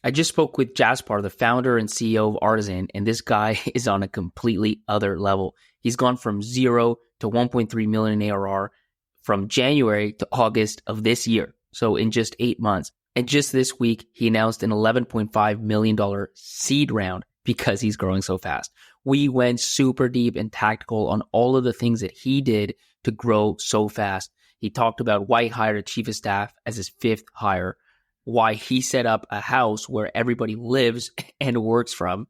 I just spoke with Jaspar, the founder and CEO of Artisan, and this guy is on a completely other level. He's gone from 0 to 1.3 million in ARR from January to August of this year. So in just 8 months. And just this week, he announced an $11.5 million seed round because he's growing so fast. We went super deep and tactical on all of the things that he did to grow so fast. He talked about why he hired a chief of staff as his fifth hire, why he set up a house where everybody lives and works from,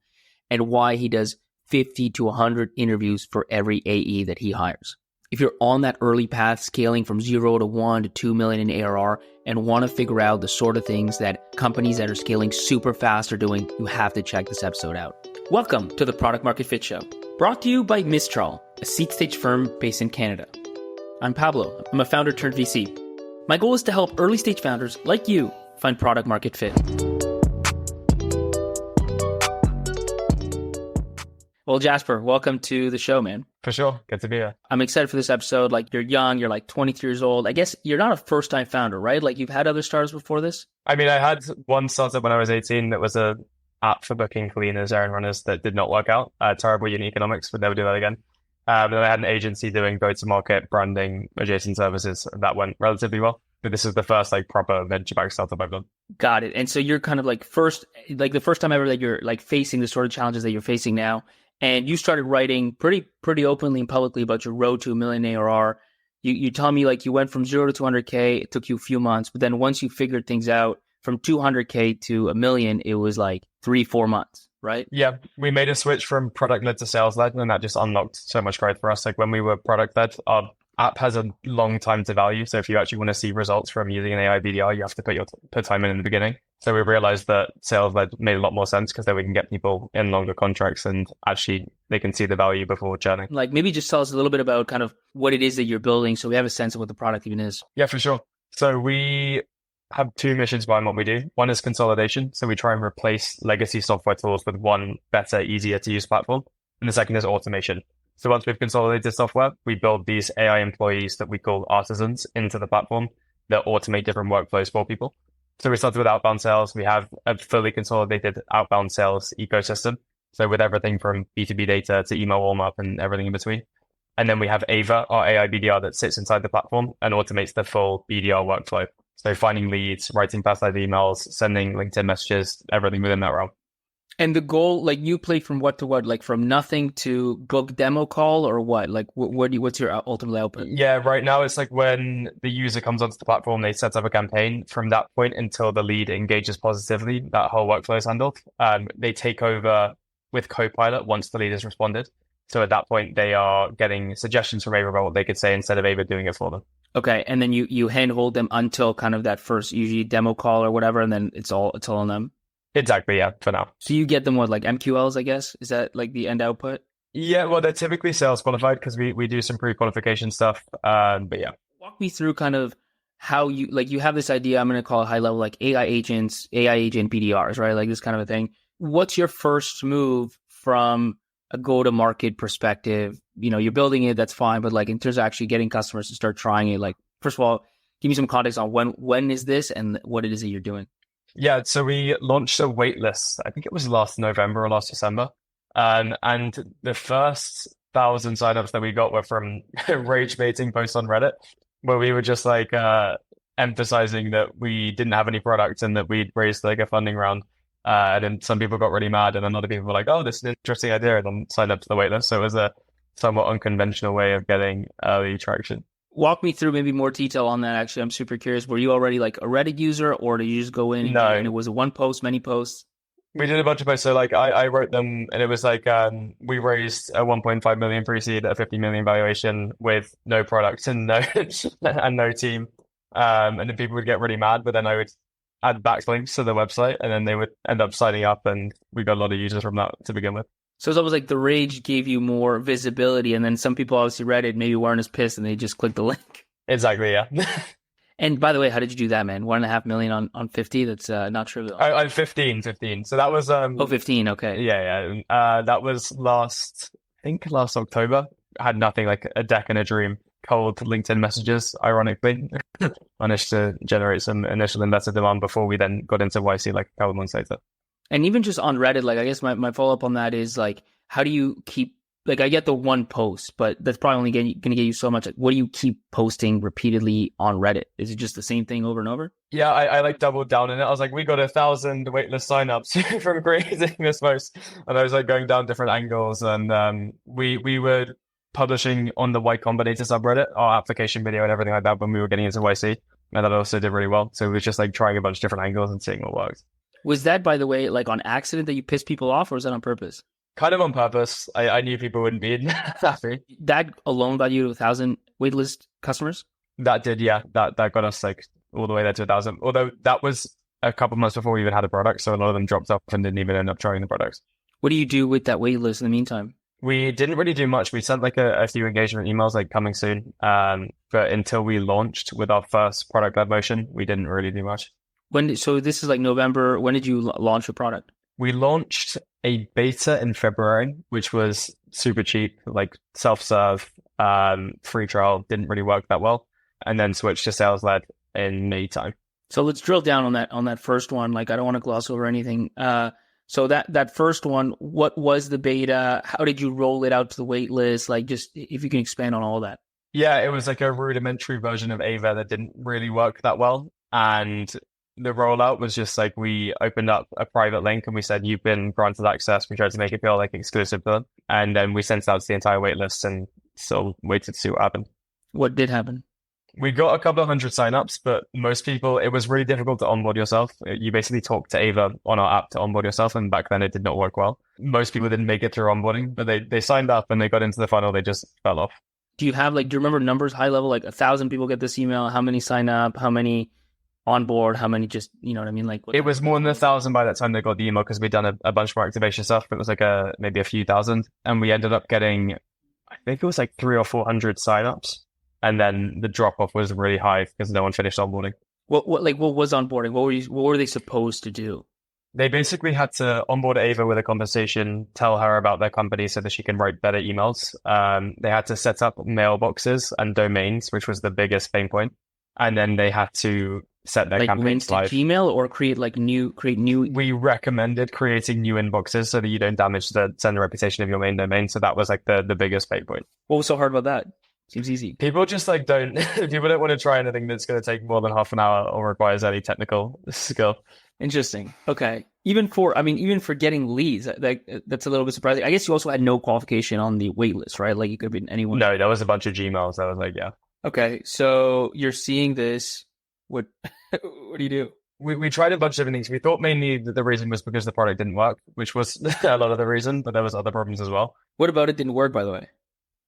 and why he does 50 to 100 interviews for every AE that he hires. If you're on that early path, scaling from 0 to 1 to 2 million in ARR, and want to figure out the sort of things that companies that are scaling super fast are doing, you have to check this episode out. Welcome to the Product Market Fit Show, brought to you by Mistral, a seed stage firm based in Canada. I'm Pablo. I'm a founder turned VC. My goal is to help early stage founders like you find product market fit. Well, Jasper, welcome to the show, man. For sure. Good to be here. I'm excited for this episode. Like, you're young, you're like 23 years old. I guess you're not a first-time founder, right? Like, you've had other startups before this? I mean, I had one startup when I was 18 that was a app for booking cleaners, errand runners that did not work out. Terrible unit economics, would never do that again. Then I had an agency doing go-to-market branding adjacent services. That went relatively well. But this is the first like proper venture-backed startup I've done. Got it. And so you're kind of like the first time ever that you're like facing the sort of challenges that you're facing now. And you started writing pretty openly and publicly about your road to a million ARR. You tell me like you went from 0 to 200K. It took you a few months, but then once you figured things out, from 200K to a million, it was like 3-4 months, right? Yeah, we made a switch from product-led to sales-led, and that just unlocked so much growth for us. Like when we were product-led, our app has a long time to value. So if you actually want to see results from using an AI BDR, you have to put time in the beginning. So we realized that sales-led made a lot more sense because then we can get people in longer contracts and actually they can see the value before churning. Like maybe just tell us a little bit about kind of what it is that you're building so we have a sense of what the product even is. Yeah, for sure. So we have two missions behind what we do. One is consolidation. So we try and replace legacy software tools with one better, easier to use platform. And the second is automation. So once we've consolidated software, we build these AI employees that we call artisans into the platform that automate different workflows for people. So we started with outbound sales. We have a fully consolidated outbound sales ecosystem. So with everything from B2B data to email warm-up and everything in between. And then we have Ava, our AI BDR that sits inside the platform and automates the full BDR workflow. So finding leads, writing personalized emails, sending LinkedIn messages, everything within that realm. And the goal, like you play from what to what, like from nothing to book demo call or what? Like what's your ultimate output? Yeah, right now it's like when the user comes onto the platform, they set up a campaign. From that point until the lead engages positively, that whole workflow is handled. They take over with Copilot once the lead has responded. So at that point, they are getting suggestions from Ava about what they could say instead of Ava doing it for them. Okay, and then you handhold them until kind of that first usually demo call or whatever, and then it's all on them. Exactly, yeah, for now. So you get them what, like MQLs, I guess? Is that like the end output? Yeah, well, they're typically sales qualified because we do some pre-qualification stuff. But yeah. Walk me through kind of how you have this idea, I'm going to call it high level, like AI agent BDRs, right? Like this kind of a thing. What's your first move from a go-to-market perspective? You know, you're building it, that's fine. But like in terms of actually getting customers to start trying it, like, first of all, give me some context on when is this and what it is that you're doing. Yeah, so we launched a wait list. I think it was last November or last December. And the first 1,000 signups that we got were from rage baiting posts on Reddit, where we were just like emphasizing that we didn't have any products and that we'd raised like a funding round. And then some people got really mad, and then other people were like, "Oh, this is an interesting idea," and then signed up to the wait list. So it was a somewhat unconventional way of getting early traction. Walk me through maybe more detail on that. Actually, I'm super curious. Were you already like a Reddit user, or did you just go in and it was a one post, many posts? We did a bunch of posts. So like I wrote them, and it was like we raised a 1.5 million pre-seed at a 50 million valuation with no products and no team. And then people would get really mad, but then I would add backlinks to the website, and then they would end up signing up, and we got a lot of users from that to begin with. So it's almost like the rage gave you more visibility, and then some people obviously read it, maybe weren't as pissed, and they just clicked the link. Exactly, yeah. And by the way, how did you do that, man? 1.5 million on 50? That's not trivial. I'm 15. So that was 15, okay. Yeah. That was last October. I had nothing, like a deck and a dream. cold LinkedIn messages, ironically, managed to generate some initial investor demand before we then got into YC like a couple months later. And even just on Reddit, like I guess my follow up on that is like, how do you keep, like I get the one post, but that's probably only going to get you so much. Like, what do you keep posting repeatedly on Reddit? Is it just the same thing over and over? Yeah, I like doubled down in it. I was like, we got 1,000 waitlist signups from creating this post. And I was like going down different angles. And we were publishing on the Y Combinator subreddit, our application video and everything like that when we were getting into YC. And that also did really well. So it was just like trying a bunch of different angles and seeing what worked. Was that, by the way, like on accident that you pissed people off, or was that on purpose? Kind of on purpose. I knew people wouldn't be happy. That alone got you to 1,000 waitlist customers? That did, yeah. That got us like all the way there to 1,000. Although that was a couple months before we even had a product, so a lot of them dropped off and didn't even end up trying the products. What do you do with that waitlist in the meantime? We didn't really do much. We sent like a few engagement emails like coming soon. But until we launched with our first product-led motion, we didn't really do much. So this is like November. When did you launch your product? We launched a beta in February, which was super cheap, like self-serve, free trial, didn't really work that well, and then switched to sales-led in May time. So let's drill down on that first one. Like I don't want to gloss over anything. So that first one, what was the beta? How did you roll it out to the wait list? Like just if you can expand on all that. Yeah, it was like a rudimentary version of Ava that didn't really work that well. And the rollout was just like we opened up a private link and we said, you've been granted access. We tried to make it feel like exclusive to them. And then we sent it out to the entire wait list and still waited to see what happened. What did happen? We got a couple of hundred signups, but most people, it was really difficult to onboard yourself. You basically talk to Ava on our app to onboard yourself, and back then it did not work well. Most people didn't make it through onboarding, but they signed up and they got into the funnel, they just fell off. Do you remember numbers high level, like 1,000 people get this email? How many sign up? How many on board? How many just, you know what I mean? Like it was more than 1,000 by that time they got the email because we'd done a bunch more activation stuff. It was like maybe a few thousand, and we ended up getting, I think it was like 300 or 400 signups. And then the drop off was really high because no one finished onboarding. What was onboarding? What were they supposed to do? They basically had to onboard Ava with a conversation, tell her about their company so that she can write better emails. They had to set up mailboxes and domains, which was the biggest pain point. And then they had to set their campaigns live. Gmail or create new. We recommended creating new inboxes so that you don't damage the sender reputation of your main domain. So that was like the biggest pain point. What was so hard about that? Seems easy. People just like people don't want to try anything that's going to take more than half an hour or requires any technical skill. Interesting. Okay. Even for getting leads, that's a little bit surprising. I guess you also had no qualification on the wait list, right? Like you could have been anyone. No, there was a bunch of Gmails. I was like, yeah. Okay. So you're seeing this. What do you do? We tried a bunch of different things. We thought mainly that the reason was because the product didn't work, which was a lot of the reason, but there was other problems as well. What about it didn't work, by the way?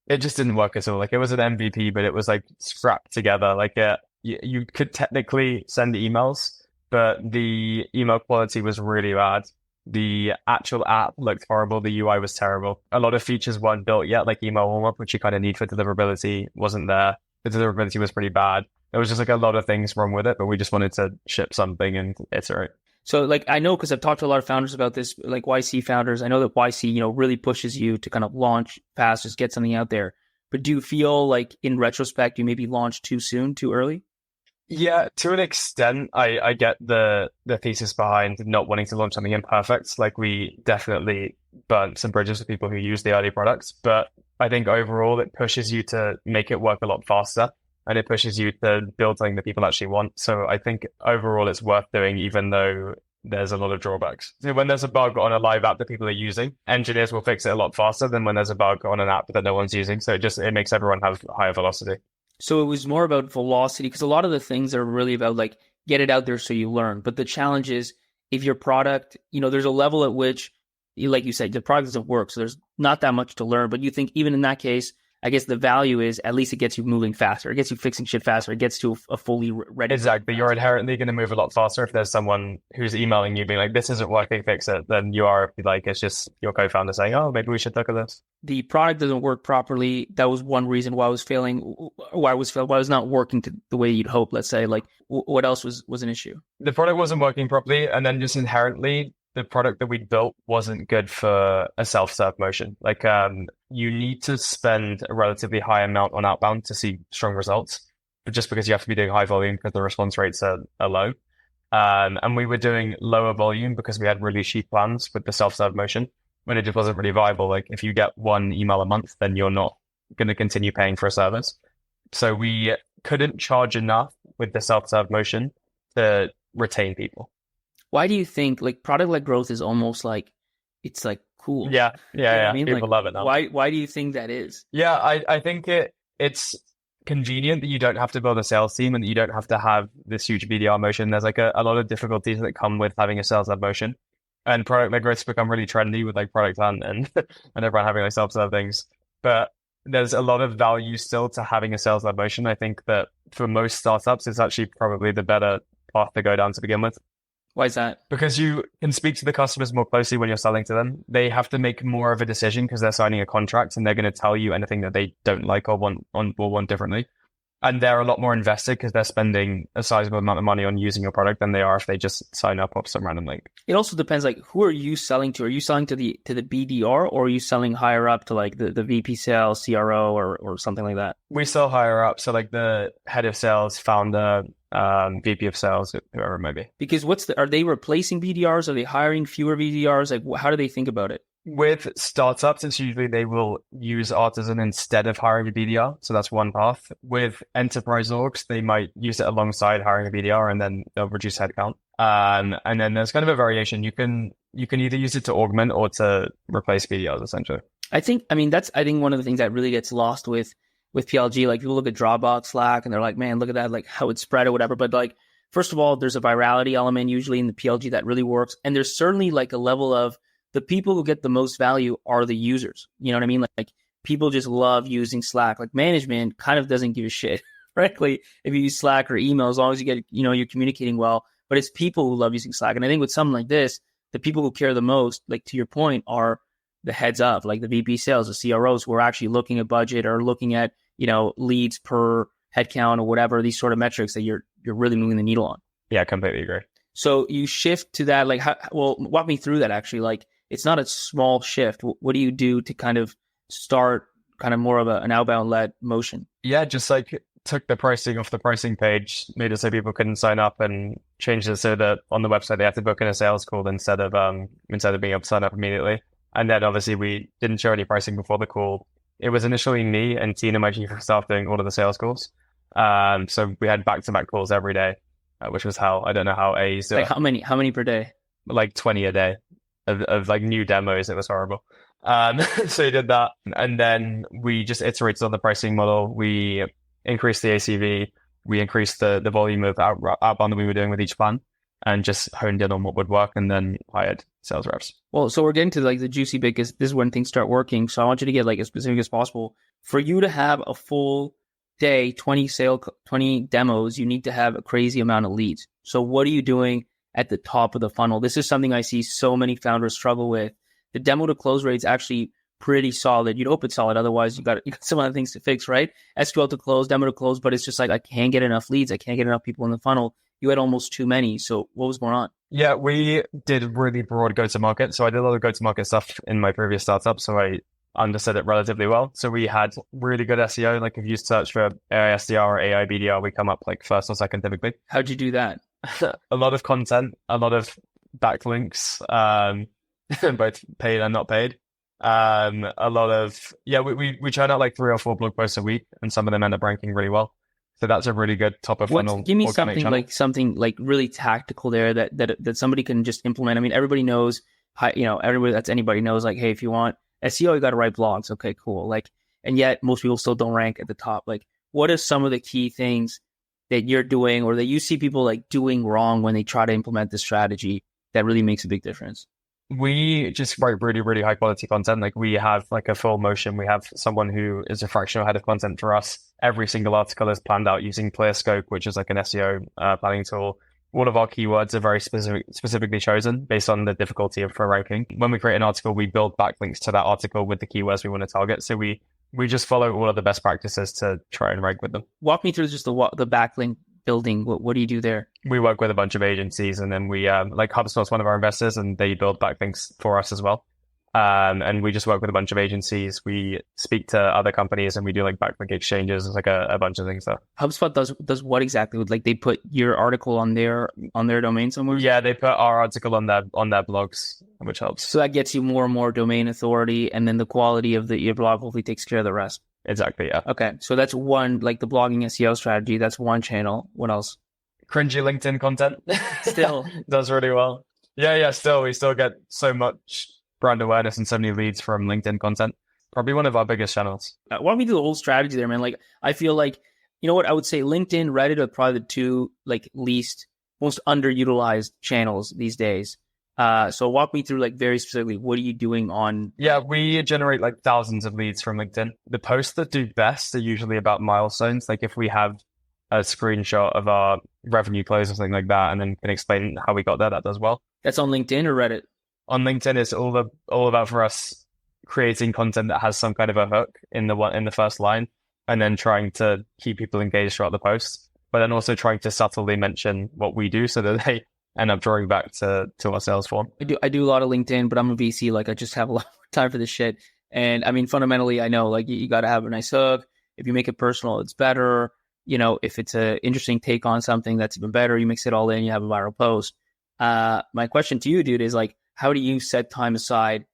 It just didn't work at all. Like it was an MVP, but it was like scrapped together. Like you could technically send emails, but the email quality was really bad. The actual app looked horrible. The UI was terrible. A lot of features weren't built yet, like email warm-up, which you kind of need for deliverability, wasn't there. The deliverability was pretty bad. There was just like a lot of things wrong with it, but we just wanted to ship something and iterate. So like, I know, cause I've talked to a lot of founders about this, like YC founders. I know that YC, really pushes you to kind of launch fast, just get something out there. But do you feel like in retrospect, you maybe launched too soon, too early? Yeah, to an extent, I get the thesis behind not wanting to launch something imperfect. Like we definitely burnt some bridges with people who use the early products, but I think overall it pushes you to make it work a lot faster. And it pushes you to build something that people actually want. So I think overall it's worth doing, even though there's a lot of drawbacks. So when there's a bug on a live app that people are using, engineers will fix it a lot faster than when there's a bug on an app that no one's using. So it makes everyone have higher velocity. So it was more about velocity, because a lot of the things are really about like get it out there so you learn. But the challenge is if your product, there's a level at which, like you said, the product doesn't work. So there's not that much to learn. But you think even in that case, I guess the value is at least it gets you moving faster. It gets you fixing shit faster. It gets to a fully ready. Exactly. You're inherently going to move a lot faster if there's someone who's emailing you being like, this isn't working, fix it. Then you are, like, it's just your co-founder saying, oh, maybe we should look at this. The product doesn't work properly. That was one reason why I was failing, why I was not working to the way you'd hope, let's say. Like, what else was an issue? The product wasn't working properly. And then just inherently, the product that we built wasn't good for a self-serve motion. Like, you need to spend a relatively high amount on outbound to see strong results, but just because you have to be doing high volume because the response rates are low. And we were doing lower volume because we had really cheap plans with the self-serve motion when it just wasn't really viable. Like if you get one email a month, then you're not going to continue paying for a service. So we couldn't charge enough with the self-serve motion to retain people. Why do you think like product-led growth is almost like, it's like cool? Yeah. You know what I mean? People Like, love it now. Why do you think that is? Yeah, I think it's convenient that you don't have to build a sales team and that you don't have to have this huge BDR motion. There's like a lot of difficulties that come with having a sales-led motion. And product-led growth's become really trendy with like product hunt and everyone having like self-serve things. But there's a lot of value still to having a sales-led motion. I think that for most startups, it's actually probably the better path to go down to begin with. Why is that? Because you can speak to the customers more closely when you're selling to them. They have to make more of a decision because they're signing a contract and they're going to tell you anything that they don't like or want differently. And they're a lot more invested because they're spending a sizable amount of money on using your product than they are if they just sign up off some random link. It also depends, like, who are you selling to? Are you selling to the BDR, or are you selling higher up to like the VP sales, CRO, or something like that? We sell higher up, so like the head of sales, founder, VP of sales, whoever it may be. Because are they replacing BDRs? Are they hiring fewer BDRs? Like, how do they think about it? With startups, it's usually they will use Artisan instead of hiring a BDR. So that's one path. With enterprise orgs, they might use it alongside hiring a BDR and then they'll reduce headcount. And then there's kind of a variation. You can either use it to augment or to replace BDRs essentially. I think one of the things that really gets lost with PLG. Like people look at Dropbox, Slack, and they're like, man, look at that, like how it's spread or whatever. But like, first of all, there's a virality element usually in the PLG that really works. And there's certainly like a level of the people who get the most value are the users. You know what I mean? Like people just love using Slack. Like management kind of doesn't give a shit, frankly, if you use Slack or email, as long as you get, you're communicating well. But it's people who love using Slack. And I think with something like this, the people who care the most, like to your point, are the heads up, like the VP sales, the CROs who are actually looking at budget or looking at, leads per headcount or whatever, these sort of metrics that you're really moving the needle on. Yeah, I completely agree. So you shift to that, like, walk me through that actually. Like, it's not a small shift. What do you do to kind of start kind of more of an outbound-led motion? Yeah, just like took the pricing off the pricing page, made it so people couldn't sign up, and changed it so that on the website they have to book in a sales call instead of being able to sign up immediately. And then obviously we didn't show any pricing before the call. It was initially me and Tina, my chief of staff, doing all of the sales calls. So we had back-to-back calls every day, which was hell. I don't know how A's do like it. How many per day? Like 20 a day of like new demos. It was horrible. So we did that. And then we just iterated on the pricing model. We increased the ACV. We increased the volume of outbound that we were doing with each plan, and just honed in on what would work, and then hired sales reps. Well, so we're getting to like the juicy bit, because this is when things start working. So I want you to get like as specific as possible. For you to have a full day, 20 demos, you need to have a crazy amount of leads. So what are you doing at the top of the funnel? This is something I see so many founders struggle with. The demo to close rate is actually pretty solid. You'd hope it's solid. Otherwise, you got some other things to fix, right? SQL to close, demo to close, but it's just like, I can't get enough leads. I can't get enough people in the funnel. You had almost too many. So what was going on? Yeah, we did really broad go-to-market. So I did a lot of go-to-market stuff in my previous startup. So I understood it relatively well. So we had really good SEO. Like if you search for AI SDR or AI BDR, we come up like first or second typically. How'd you do that? A lot of content, a lot of backlinks, both paid and not paid. We churn out like 3 or 4 blog posts a week, and some of them end up ranking really well. So that's a really good top of funnel. Give me something like really tactical there that somebody can just implement. I mean, everybody knows, anybody knows, like, hey, if you want SEO, you got to write blogs. Okay, cool. Like, and yet most people still don't rank at the top. Like, what are some of the key things that you're doing or that you see people like doing wrong when they try to implement this strategy that really makes a big difference? We just write really, really high quality content. Like we have like a full motion. We have someone who is a fractional head of content for us. Every single article is planned out using ClearScope, which is like an SEO planning tool. All of our keywords are very specifically chosen based on the difficulty for ranking. When we create an article, we build backlinks to that article with the keywords we want to target. So we just follow all of the best practices to try and rank with them. Walk me through just the backlink building. What do you do there? We work with a bunch of agencies, and then we like HubSpot's one of our investors, and they build backlinks for us as well. And we just work with a bunch of agencies. We speak to other companies and we do like backlink exchanges. It's like a bunch of things there. HubSpot does what exactly? Like they put your article on their domain somewhere? Yeah, they put our article on their blogs, which helps. So that gets you more and more domain authority, and then the quality of your blog hopefully takes care of the rest. Exactly, yeah. Okay, so that's one, like the blogging SEO strategy. That's one channel. What else? Cringy LinkedIn content. Still. Does really well. Yeah, still. We still get so much brand awareness and so many leads from LinkedIn content. Probably one of our biggest channels. Why don't we do the whole strategy there, man? Like, I feel like, you know what? I would say LinkedIn, Reddit are probably the two like most underutilized channels these days. So walk me through like very specifically, what are you doing on? Yeah, we generate like thousands of leads from LinkedIn. The posts that do best are usually about milestones. Like if we have a screenshot of our revenue close or something like that, and then can explain how we got there, that does well. That's on LinkedIn or Reddit? On LinkedIn, it's all about for us creating content that has some kind of a hook in the first line, and then trying to keep people engaged throughout the post, but then also trying to subtly mention what we do so that they end up drawing back to our sales form. I do a lot of LinkedIn, but I'm a VC. Like I just have a lot of time for this shit. And I mean, fundamentally, I know like you got to have a nice hook. If you make it personal, it's better. You know, if it's an interesting take on something, that's even better. You mix it all in, you have a viral post. My question to you, dude, is like, how do you set time aside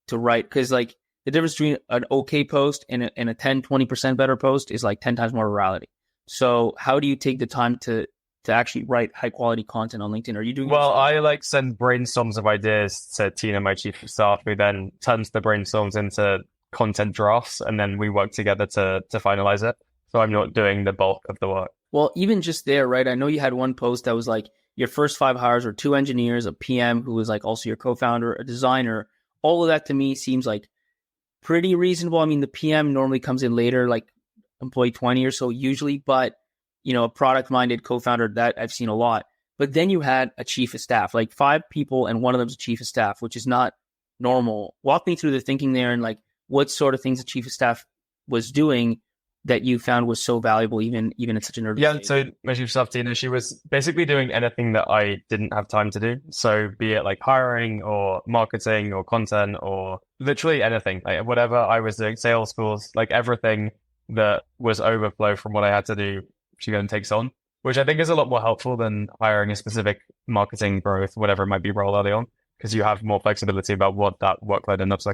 to write? Because like the difference between an okay post and a 10, 20% better post is like 10 times more virality. So how do you take the time to actually write high quality content on LinkedIn? Are you doing well? I like send brainstorms of ideas to Tina, my chief of staff, who then turns the brainstorms into content drafts, and then we work together to finalize it. So I'm not doing the bulk of the work. Well, even just there, right? I know you had one post that was like your first 5 hires were 2 engineers, a PM who was like also your co-founder, a designer. All of that to me seems like pretty reasonable. I mean, the PM normally comes in later, like employee 20 or so usually, but you know, a product-minded co-founder, that I've seen a lot. But then you had a chief of staff, like 5 people, and one of them's a chief of staff, which is not normal. Walk me through the thinking there and like what sort of things the chief of staff was doing that you found was so valuable, even at such an early stage? So my chief of staff, Tina, she was basically doing anything that I didn't have time to do. So be it like hiring or marketing or content or literally anything, like whatever I was doing, sales calls, like everything that was overflow from what I had to do, she then takes on, which I think is a lot more helpful than hiring a specific marketing growth, whatever it might be role early on, because you have more flexibility about what that workload ends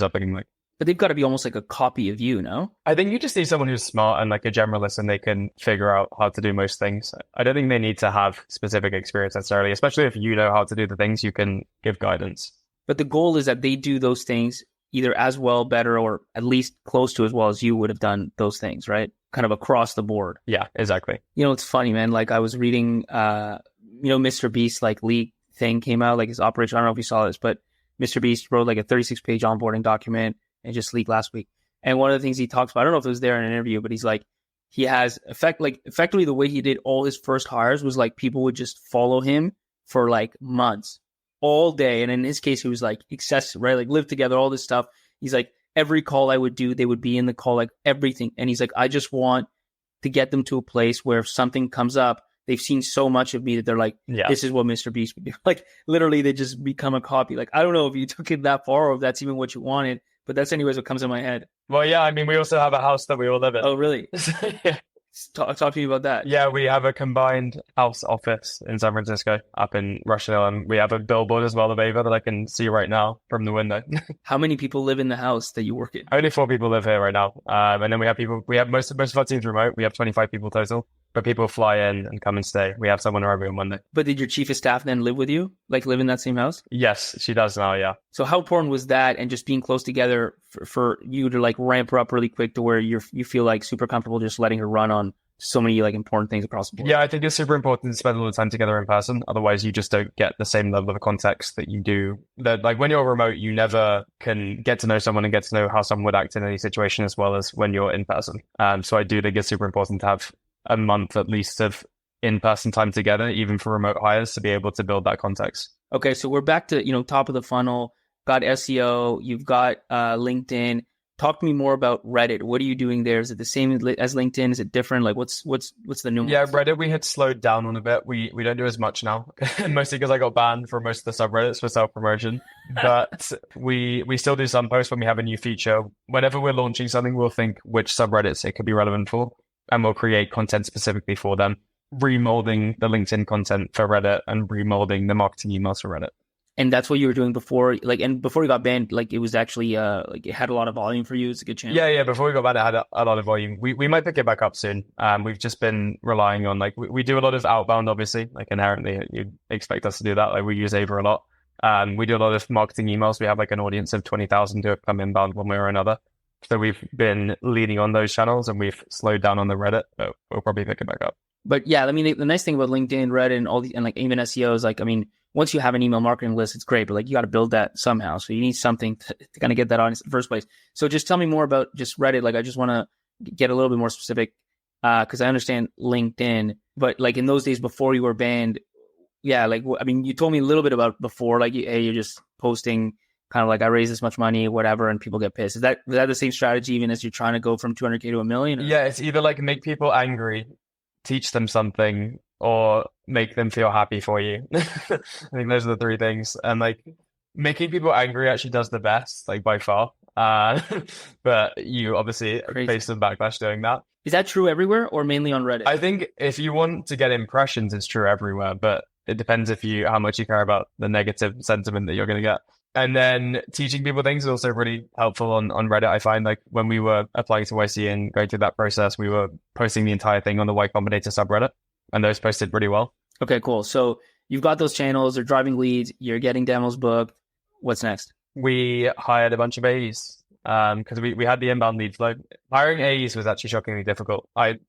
up looking like. But they've got to be almost like a copy of you, no? I think you just need someone who's smart and like a generalist, and they can figure out how to do most things. I don't think they need to have specific experience necessarily, especially if you know how to do the things, you can give guidance. But the goal is that they do those things either as well, better, or at least close to as well as you would have done those things, right? Kind of across the board. Yeah, exactly. You know, it's funny, man. Like I was reading, Mr. Beast, like leak thing came out, like his operation. I don't know if you saw this, but Mr. Beast wrote like a 36-page onboarding document and just leaked last week. And one of the things he talks about, I don't know if it was there in an interview, but he's like, he has effectively the way he did all his first hires was like people would just follow him for like months, all day. And in his case, it was like excessive, right? Like live together, all this stuff. He's like, every call I would do, they would be in the call, like everything. And he's like, I just want to get them to a place where if something comes up, they've seen so much of me that they're like, This is what Mr. Beast would do. Like literally they just become a copy. Like, I don't know if you took it that far or if that's even what you wanted, but that's anyways what comes in my head. Well, yeah, I mean, we also have a house that we all live in. Oh, really? Yeah. Talk to me about that. Yeah, we have a combined house office in San Francisco up in Russian Hill, and we have a billboard as well of Ava that I can see right now from the window. How many people live in the house that you work in? Only 4 people live here right now. And then we have most of our teams remote. We have 25 people total, but people fly in and come and stay. We have someone arriving on Monday. But did your chief of staff then live with you? Like live in that same house? Yes, she does now, yeah. So how important was that and just being close together for you to like ramp her up really quick to where you feel like super comfortable just letting her run on so many like important things across the board? Yeah, I think it's super important to spend a lot of time together in person. Otherwise, you just don't get the same level of context that you do. That like when you're remote, you never can get to know someone and get to know how someone would act in any situation as well as when you're in person. So I do think it's super important to have a month at least of in-person time together, even for remote hires, to be able to build that context. Okay, so we're back to top of the funnel. Got SEO, you've got LinkedIn. Talk to me more about Reddit. What are you doing there? Is it the same as LinkedIn? Is it different? Like what's the nuance? Yeah, Reddit we had slowed down on a bit. We don't do as much now, mostly because I got banned from most of the subreddits for self-promotion. But we still do some posts when we have a new feature. Whenever we're launching something, we'll think which subreddits it could be relevant for, and we'll create content specifically for them, remolding the LinkedIn content for Reddit and remolding the marketing emails for Reddit. And that's what you were doing before, like, and before you got banned, like it was actually, like it had a lot of volume for you. It's a good channel. Yeah. Before we got banned, it had a lot of volume. We might pick it back up soon. We've just been relying on we do a lot of outbound, obviously, like inherently you'd expect us to do that. Like we use Ava a lot. We do a lot of marketing emails. We have like an audience of 20,000 who have come inbound one way or another. So we've been leaning on those channels and we've slowed down on the Reddit, but we'll probably pick it back up. But yeah, I mean, the nice thing about LinkedIn, Reddit, and all the, and like even SEO is like, I mean, once you have an email marketing list, it's great, but like you got to build that somehow. So you need something to kind of get that audience in the first place. So just tell me more about just Reddit. Like I just want to get a little bit more specific because I understand LinkedIn, but like in those days before you were banned, yeah, like I mean, you told me a little bit about before, like hey, you're just posting kind of like I raise this much money, whatever, and people get pissed. Is that the same strategy even as you're trying to go from 200K to $1 million? Or? Yeah, it's either like make people angry, teach them something, or make them feel happy for you. I think those are the three things. And like making people angry actually does the best, like by far. But you obviously face some backlash doing that. Is that true everywhere or mainly on Reddit? I think if you want to get impressions, it's true everywhere, but it depends how much you care about the negative sentiment that you're going to get. And then teaching people things is also really helpful on Reddit. I find like when we were applying to YC and going through that process, we were posting the entire thing on the Y Combinator subreddit, and those posted pretty well. Okay, cool. So you've got those channels, they're driving leads, you're getting demos booked. What's next? We hired a bunch of AEs because we had the inbound lead flow. Hiring AEs was actually shockingly difficult. I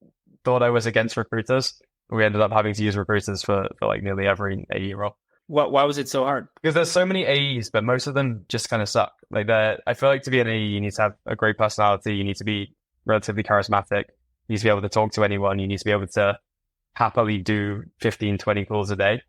thought I was against recruiters, but we ended up having to use recruiters for like nearly every AE role. Why was it so hard? Because there's so many AEs, but most of them just kind of suck. Like I feel like to be an AE, you need to have a great personality. You need to be relatively charismatic. You need to be able to talk to anyone. You need to be able to happily do 15, 20 calls a day.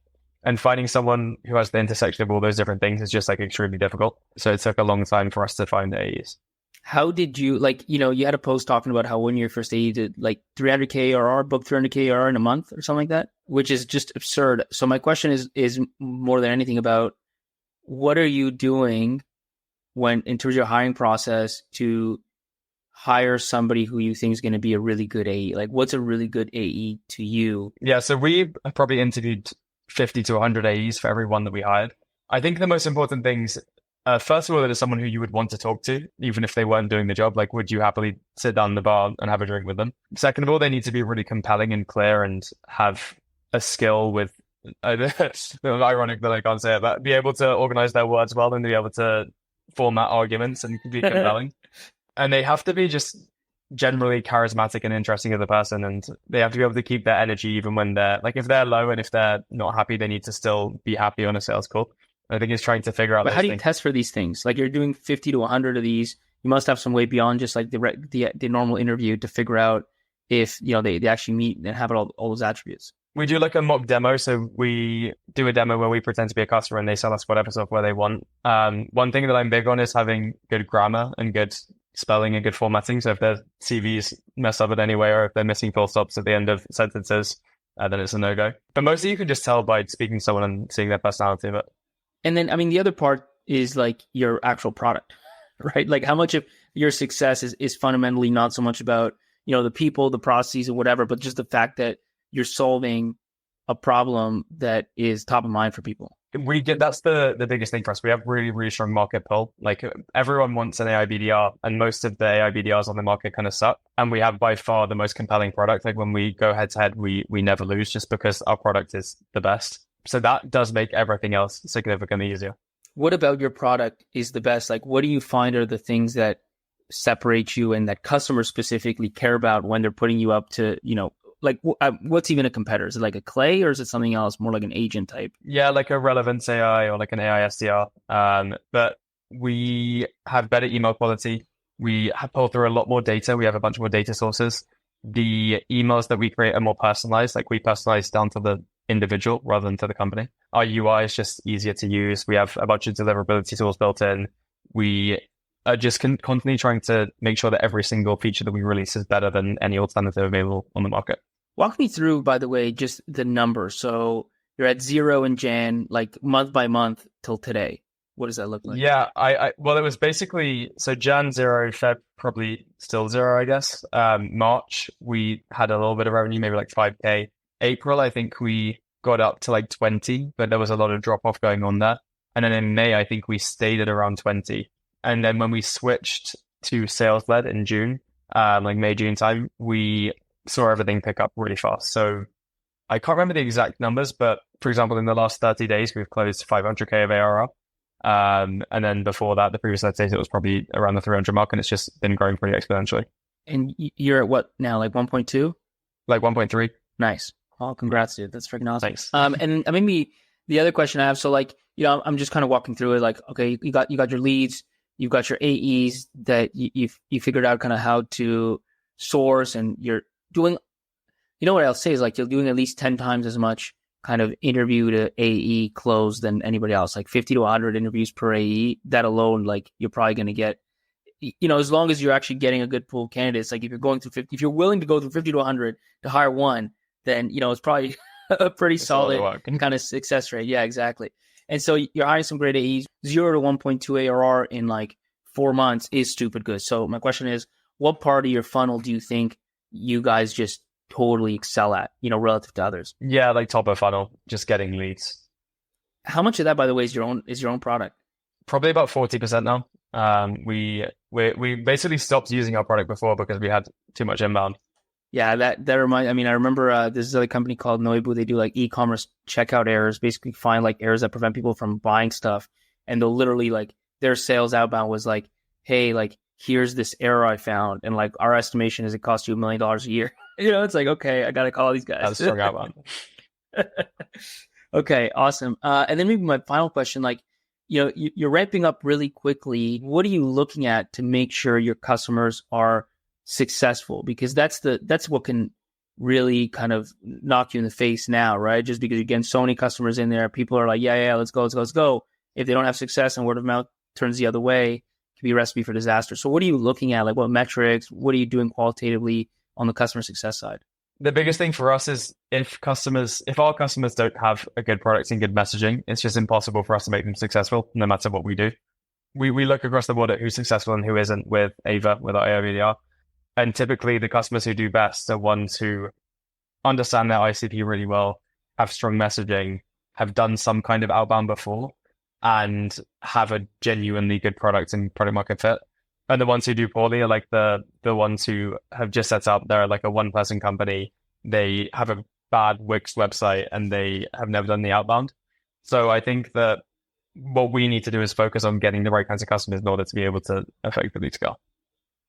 And finding someone who has the intersection of all those different things is just like extremely difficult. So it took a long time for us to find AEs. How did you, like, you had a post talking about how when your first AE did like 300K ARR, booked 300K ARR in a month or something like that, which is just absurd. So my question is more than anything about what are you doing in terms of your hiring process to hire somebody who you think is going to be a really good AE? Like what's a really good AE to you? Yeah, so we probably interviewed 50 to 100 AEs for every one that we hired. I think the most important things, first of all, that is someone who you would want to talk to, even if they weren't doing the job. Like, would you happily sit down in the bar and have a drink with them? Second of all, they need to be really compelling and clear and have a skill with, ironic that I can't say it, but be able to organize their words well and be able to format arguments and be compelling. And they have to be just generally charismatic and interesting as a person, and they have to be able to keep their energy even when they're like, if they're low and if they're not happy, they need to still be happy on a sales call. I think it's trying to figure out. But how do you test for these things? Like you're doing 50 to 100 of these. You must have some way beyond just like the normal interview to figure out if they actually meet and have all those attributes. We do like a mock demo. So we do a demo where we pretend to be a customer and they sell us whatever software they want. One thing that I'm big on is having good grammar and good spelling and good formatting. So if their CVs mess up in any way or if they're missing full stops at the end of sentences, then it's a no-go. But mostly you can just tell by speaking to someone and seeing their personality of it. And then, I mean, the other part is like your actual product, right? Like how much of your success is fundamentally not so much about, the people, the processes or whatever, but just the fact that you're solving a problem that is top of mind for people. That's the biggest thing for us. We have really, really strong market pull. Like everyone wants an AI BDR and most of the AI BDRs on the market kind of suck. And we have by far the most compelling product. Like when we go head to head, we never lose just because our product is the best. So that does make everything else significantly easier. What about your product is the best? Like what do you find are the things that separate you and that customers specifically care about when they're putting you up to, like what's even a competitor? Is it like a Clay or is it something else, more like an agent type? Yeah, like a relevance AI or like an AI SDR. But we have better email quality. We have pulled through a lot more data. We have a bunch more data sources. The emails that we create are more personalized. Like we personalize down to the individual rather than to the company. Our UI is just easier to use. We have a bunch of deliverability tools built in. We just constantly trying to make sure that every single feature that we release is better than any alternative available on the market. Walk me through, by the way, just the numbers. So you're at 0 in Jan, like month by month till today. What does that look like? Yeah, well, it was basically, so Jan 0, Feb probably still 0, I guess. March, we had a little bit of revenue, maybe like 5K. April, I think we got up to like 20, but there was a lot of drop off going on there. And then in May, I think we stayed at around 20. And then when we switched to sales led in June, like May, June time, we saw everything pick up really fast. So I can't remember the exact numbers, but for example, in the last 30 days, we've closed 500K of ARR. And then before that, the previous 30 days, it was probably around the 300 mark, and it's just been growing pretty exponentially. And you're at what now, like 1.2? Like 1.3. Nice. Oh, congrats, dude. That's freaking awesome. Thanks. And maybe the other question I have, so like, I'm just kind of walking through it, like, okay, you got your leads, you've got your AEs that you figured out kind of how to source, and you're doing, what I'll say is like, you're doing at least 10 times as much kind of interview to AE close than anybody else, like 50 to 100 interviews per AE. That alone, like, you're probably going to get, as long as you're actually getting a good pool of candidates, like if you're going through 50, if you're willing to go through 50 to 100 to hire one, then, it's probably a pretty solid kind of success rate. Yeah, exactly. And so you're hiring some great AEs. 0 to 1.2 ARR in like 4 months is stupid good. So my question is, what part of your funnel do you think you guys just totally excel at, relative to others? Yeah, like top of funnel, just getting leads. How much of that, by the way, is your own product? Probably about 40% now. We basically stopped using our product before because we had too much inbound. Yeah, that reminds. I mean, I remember this other company called Noibu. They do like e-commerce checkout errors, basically find like errors that prevent people from buying stuff, and they'll literally like their sales outbound was like, "Hey, like here's this error I found, and like our estimation is it costs you $1 million a year." It's like, okay, I gotta call these guys. That's strong outbound. Okay, awesome. And then maybe my final question, like, you're ramping up really quickly. What are you looking at to make sure your customers are successful? Because that's what can really kind of knock you in the face now, right? Just because you're getting so many customers in there, people are like, yeah, let's go. If they don't have success and word of mouth turns the other way, it can be a recipe for disaster. So what are you looking at? Like, what metrics? What are you doing qualitatively on the customer success side? The biggest thing for us is if our customers don't have a good product and good messaging, it's just impossible for us to make them successful no matter what we do. We look across the board at who's successful and who isn't with AVA, with our ARR. And typically the customers who do best are ones who understand their ICP really well, have strong messaging, have done some kind of outbound before, and have a genuinely good product and product market fit. And the ones who do poorly are like the ones who have just set up, they're like a one-person company. They have a bad Wix website and they have never done the outbound. So I think that what we need to do is focus on getting the right kinds of customers in order to be able to effectively scale.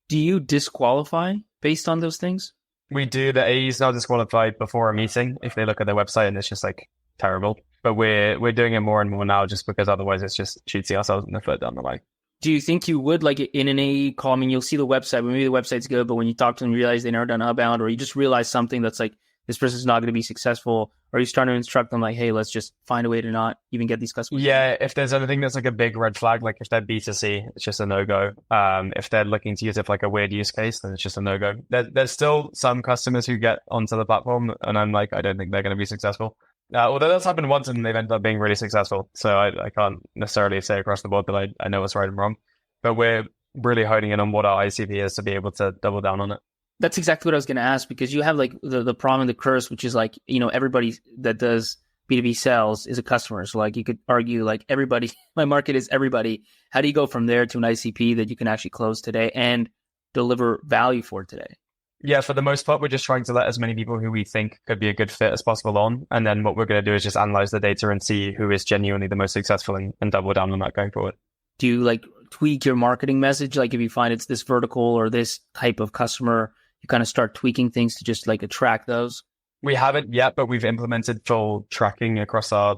Do you disqualify based on those things? We do. The AEs now disqualify before a meeting if they look at their website and it's just like terrible. But we're doing it more and more now just because otherwise it's just shooting ourselves in the foot down the line. Do you think you would, like in an AE call, I mean, you'll see the website, but maybe the website's good, but when you talk to them, you realize they've never done outbound, or you just realize something that's like, this person's not going to be successful, or you start to instruct them like, hey, let's just find a way to not even get these customers? Yeah, if there's anything that's like a big red flag, like if they're B2C, it's just a no-go. If they're looking to use it for like a weird use case, then it's just a no-go. There's still some customers who get onto the platform, and I'm like, I don't think they're going to be successful. Although that's happened once and they've ended up being really successful. So I can't necessarily say across the board that I know what's right and wrong. But we're really honing in on what our ICP is to be able to double down on it. That's exactly what I was going to ask, because you have like the problem and the curse, which is like, everybody that does B2B sales is a customer. So like you could argue like everybody, my market is everybody. How do you go from there to an ICP that you can actually close today and deliver value for today? Yeah, for the most part, we're just trying to let as many people who we think could be a good fit as possible on. And then what we're going to do is just analyze the data and see who is genuinely the most successful and double down on that going forward. Do you like tweak your marketing message? Like if you find it's this vertical or this type of customer, you kind of start tweaking things to just like attract those? We haven't yet, but we've implemented full tracking across our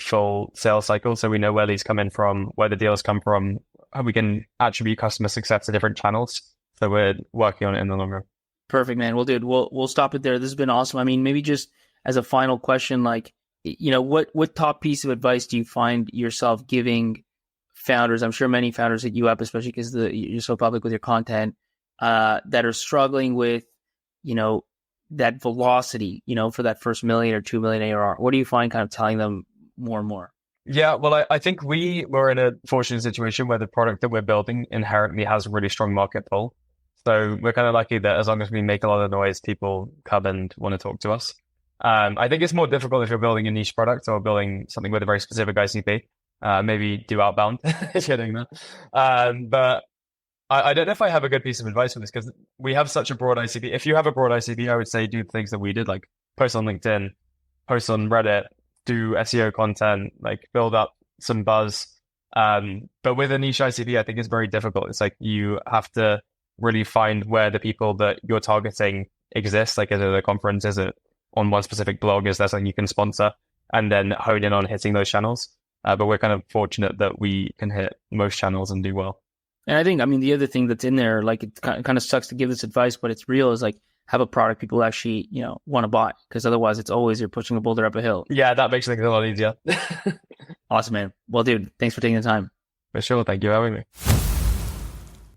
full sales cycle. So we know where these come in from, where the deals come from, how we can attribute customer success to different channels. So we're working on it in the long run. Perfect, man. Well, dude, we'll stop it there. This has been awesome. I mean, maybe just as a final question, like, what top piece of advice do you find yourself giving founders, I'm sure many founders hit you up, especially because you're so public with your content, that are struggling with, that velocity, for that first million or 2 million ARR. What do you find kind of telling them more and more? Yeah, well, I think we were in a fortunate situation where the product that we're building inherently has a really strong market pull. So we're kind of lucky that as long as we make a lot of noise, people come and want to talk to us. I think it's more difficult if you're building a niche product or building something with a very specific ICP. Maybe do outbound if you're doing that. But I don't know if I have a good piece of advice for this because we have such a broad ICP. If you have a broad ICP, I would say do things that we did, like post on LinkedIn, post on Reddit, do SEO content, like build up some buzz. But with a niche ICP, I think it's very difficult. It's like you have to really find where the people that you're targeting exist. Like, is it a conference? Is it on one specific blog? Is there something you can sponsor? And then hone in on hitting those channels. But we're kind of fortunate that we can hit most channels and do well. And I think, the other thing that's in there, like it kind of sucks to give this advice, but it's real, is like have a product people actually, want to buy. Because otherwise it's always you're pushing a boulder up a hill. Yeah, that makes things a lot easier. Awesome, man. Well, dude, thanks for taking the time. For sure. Thank you for having me.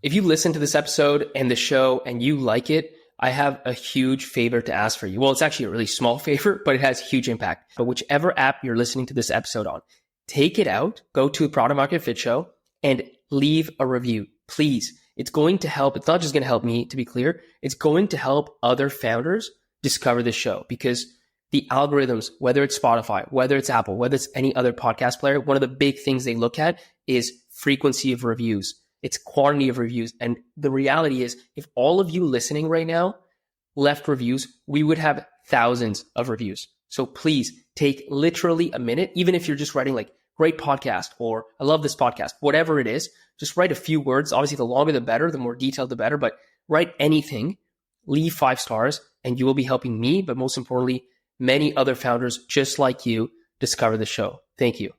If you listen to this episode and the show and you like it, I have a huge favor to ask for you. Well, it's actually a really small favor, but it has huge impact. But whichever app you're listening to this episode on, take it out, go to Product Market Fit Show, and leave a review, please. It's going to help. It's not just going to help me, to be clear. It's going to help other founders discover this show because the algorithms, whether it's Spotify, whether it's Apple, whether it's any other podcast player, one of the big things they look at is frequency of reviews. It's quantity of reviews. And the reality is, if all of you listening right now left reviews, we would have thousands of reviews. So please take literally a minute, even if you're just writing like, great podcast, or I love this podcast, whatever it is, just write a few words. Obviously, the longer the better, the more detailed the better, but write anything, leave 5 stars, and you will be helping me, but most importantly, many other founders just like you discover the show. Thank you.